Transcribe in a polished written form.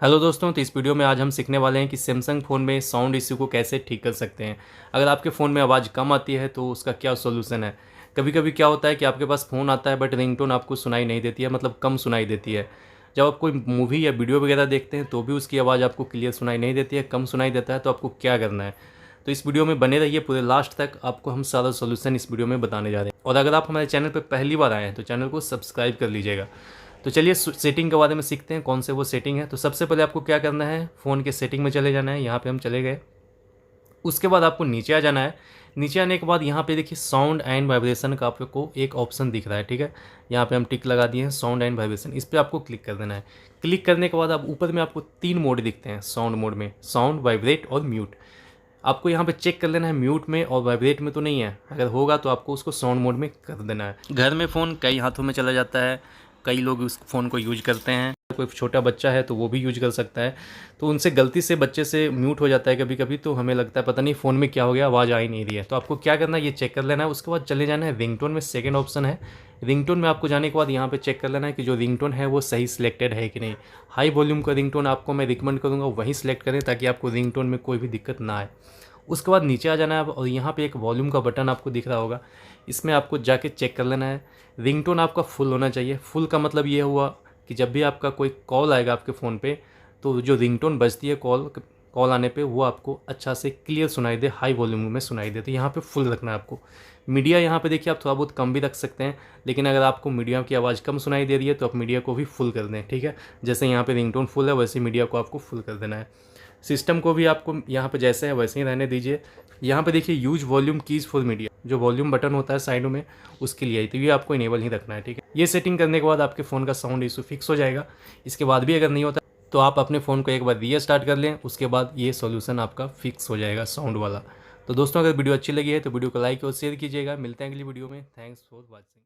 Hello दोस्तों, तो इस वीडियो में आज हम सीखने वाले हैं कि सैमसंग फ़ोन में साउंड इश्यू को कैसे ठीक कर सकते हैं। अगर आपके फ़ोन में आवाज़ कम आती है तो उसका क्या सॉल्यूशन है। कभी कभी क्या होता है कि आपके पास फ़ोन आता है बट रिंगटोन आपको सुनाई नहीं देती है, मतलब कम सुनाई देती है। जब आप कोई मूवी या वीडियो वगैरह देखते हैं तो भी उसकी आवाज़ आपको क्लियर सुनाई नहीं देती है, कम सुनाई देता है, तो आपको क्या करना है। तो इस वीडियो में बने रहिए पूरे लास्ट तक, आपको हम सारा सोल्यूशन इस वीडियो में बताने जा रहे हैं। और अगर आप हमारे चैनल पर पहली बार आए हैं तो चैनल को सब्सक्राइब कर लीजिएगा। तो चलिए सेटिंग के बारे में सीखते हैं, कौन से वो सेटिंग है। तो सबसे पहले आपको क्या करना है, फ़ोन के सेटिंग में चले जाना है। यहाँ पे हम चले गए। उसके बाद आपको नीचे आ जाना है। नीचे आने के बाद यहाँ पे देखिए साउंड एंड वाइब्रेशन का आपको एक ऑप्शन दिख रहा है, ठीक है। यहाँ पे हम टिक लगा दिए हैं, साउंड एंड वाइब्रेशन, इस पर आपको क्लिक कर देना है। क्लिक करने के बाद आप ऊपर में आपको 3 मोड दिखते हैं साउंड मोड में, साउंड, वाइब्रेट और म्यूट। आपको यहाँ पे चेक कर लेना है म्यूट में और वाइब्रेट में तो नहीं है। अगर होगा तो आपको उसको साउंड मोड में कर देना है। घर में फ़ोन कई हाथों में चला जाता है, कई लोग उस फ़ोन को यूज करते हैं। कोई छोटा बच्चा है तो वो भी यूज कर सकता है। तो उनसे गलती से बच्चे से म्यूट हो जाता है कभी कभी, तो हमें लगता है पता नहीं फ़ोन में क्या हो गया, आवाज़ आ ही नहीं रही है। तो आपको क्या करना है, ये चेक कर लेना है। उसके बाद चले जाना है रिंगटोन में, सेकेंड ऑप्शन है। रिंगटोन में आपको जाने के बाद यहाँ पे चेक कर लेना है कि जो रिंगटोन है वो सही सिलेक्टेड है कि नहीं। हाई वॉल्यूम का रिंगटोन आपको मैं रिकमेंड करूँगा वहीं सिलेक्ट करें, ताकि आपको रिंगटोन में कोई भी दिक्कत ना आए। उसके बाद नीचे आ जाना है और यहाँ पे एक वॉल्यूम का बटन आपको दिख रहा होगा, इसमें आपको जाके चेक कर लेना है। रिंगटोन आपका फुल होना चाहिए। फुल का मतलब ये हुआ कि जब भी आपका कोई कॉल आएगा आपके फ़ोन पे, तो जो रिंगटोन बजती है कॉल कॉल आने पे, वो आपको अच्छा से क्लियर सुनाई दे, हाई वॉल्यूम में सुनाई दे। तो यहाँ पे फुल रखना है आपको। मीडिया यहाँ पे देखिए आप थोड़ा बहुत कम भी रख सकते हैं, लेकिन अगर आपको मीडिया की आवाज़ कम सुनाई दे रही है तो आप मीडिया को भी फुल कर दें, ठीक है। जैसे यहाँ पे रिंगटोन फुल है वैसे मीडिया को आपको फुल कर देना है। सिस्टम को भी आपको यहाँ पे जैसे है वैसे ही रहने दीजिए। यहाँ पे देखिए use volume keys for media, जो वॉल्यूम बटन होता है साइडों में, उसके लिए, तो ये आपको इनेबल ही रखना है, ठीक है। ये सेटिंग करने के बाद आपके फ़ोन का साउंड इशू फिक्स हो जाएगा। इसके बाद भी अगर नहीं होता तो आप अपने फ़ोन को एक बार रीस्टार्ट कर लें, उसके बाद ये सॉल्यूशन आपका फिक्स हो जाएगा साउंड वाला। तो दोस्तों, अगर वीडियो अच्छी लगी है तो वीडियो को लाइक और शेयर कीजिएगा। मिलते हैं अगली वीडियो में। Thanks for watching.